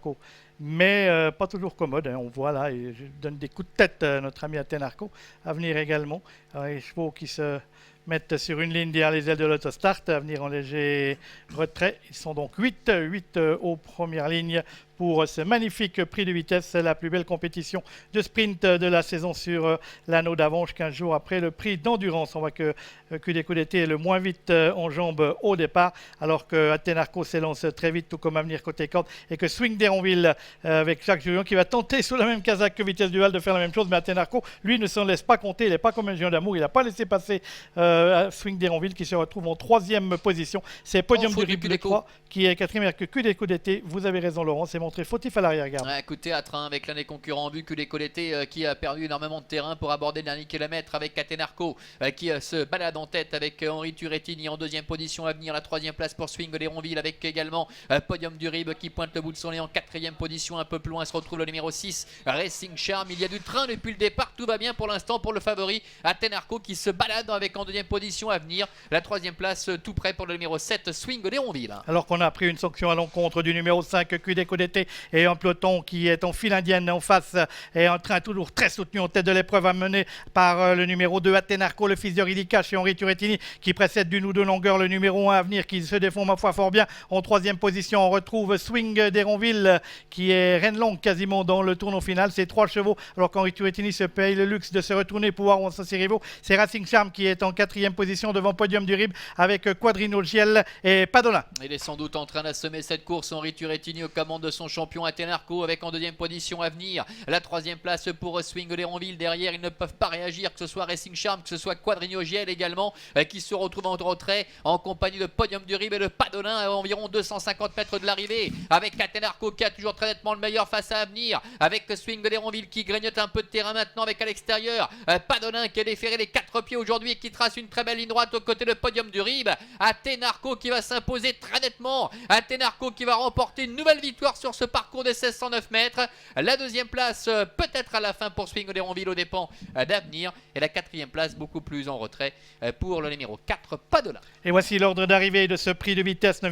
Athénarco. Mais pas toujours commode, hein. On voit là, il donne des coups de tête, notre ami Athénarco, à venir également. Les chevaux qui se mettent sur une ligne derrière les ailes de l'autostart, à venir en léger retrait. Ils sont donc 8 aux premières lignes pour ce magnifique prix de vitesse. C'est la plus belle compétition de sprint de la saison sur l'anneau d'Avanches, 15 jours après le prix d'endurance. On voit que QDT est le moins vite en jambes au départ, alors que Athénarco s'élance très vite, tout comme Avenir côté corde, et que Swing d'Héronville avec Jacques Julien qui va tenter sous la même casaque que Vitesse Duval de faire la même chose, mais Athénarco, lui, ne s'en laisse pas compter. Il n'est pas comme un géant d'amour, il n'a pas laissé passer Swing d'Héronville qui se retrouve en 3e position. C'est Podium du Rib de Croix qui est 4e, que QDT. Vous avez raison, Laurent, c'est montré fautif à l'arrière-garde. Coup de théâtre avec l'un des concurrents en vue, QDT qui a perdu énormément de terrain pour aborder le dernier kilomètre avec Athénarco qui se balade en tête avec Henri Turettini en 2e position à venir. La 3e place pour Swing d'Héronville avec également Podium du Rib qui pointe le bout de son nez en 4e position. Un peu plus loin se retrouve le numéro 6, Racing Charm. Il y a du train depuis le départ, tout va bien pour l'instant pour le favori Athénarco qui se balade avec en 2e position à venir. La 3e place tout près pour le numéro 7, Swing d'Héronville. Alors qu'on a pris une sanction à l'encontre du numéro 5, QDT, et un peloton qui est en file indienne en face et en train toujours très soutenu en tête de l'épreuve, amené par le numéro 2, Athénarco, le fils de Ridica chez Henri Turettini, qui précède d'une ou deux longueurs le numéro 1 à venir, qui se défend ma foi fort bien. En 3e position, on retrouve Swing d'Héronville qui est reine longue quasiment dans le tournoi final. C'est 3 chevaux, alors qu'Henri Turettini se paye le luxe de se retourner pour voir où sont ses rivaux. C'est Racing Charm qui est en 4e position devant Podium du Rib avec Quadrino Giel et Padolin. Il est sans doute en train d'assommer cette course. Henri Turettini aux commandes de son champion Athénarco avec en 2e position à venir. La 3e place pour Swing d'Héronville. Derrière, ils ne peuvent pas réagir, que ce soit Racing Charm, que ce soit Quadrino Giel également, qui se retrouve en retrait en compagnie de Podium du Rib et de Padolin à environ 250 mètres de l'arrivée. Avec Athénarco qui a toujours très nettement le meilleur face à Avenir. Avec Swing d'Héronville qui grignote un peu de terrain maintenant avec à l'extérieur. Padolin qui a déféré les 4 pieds aujourd'hui et qui trace une très belle ligne droite aux côtés de Podium du Rib. Athénarco qui va s'imposer très nettement. Athénarco qui va remporter une nouvelle victoire sur ce parcours des 1609 mètres. La 2e place peut-être à la fin pour Swing d'Héronville aux dépens d'Avenir. Et la 4e place beaucoup plus en retrait pour le numéro 4, Padolin. Et voici l'ordre d'arrivée de ce prix de vitesse 9e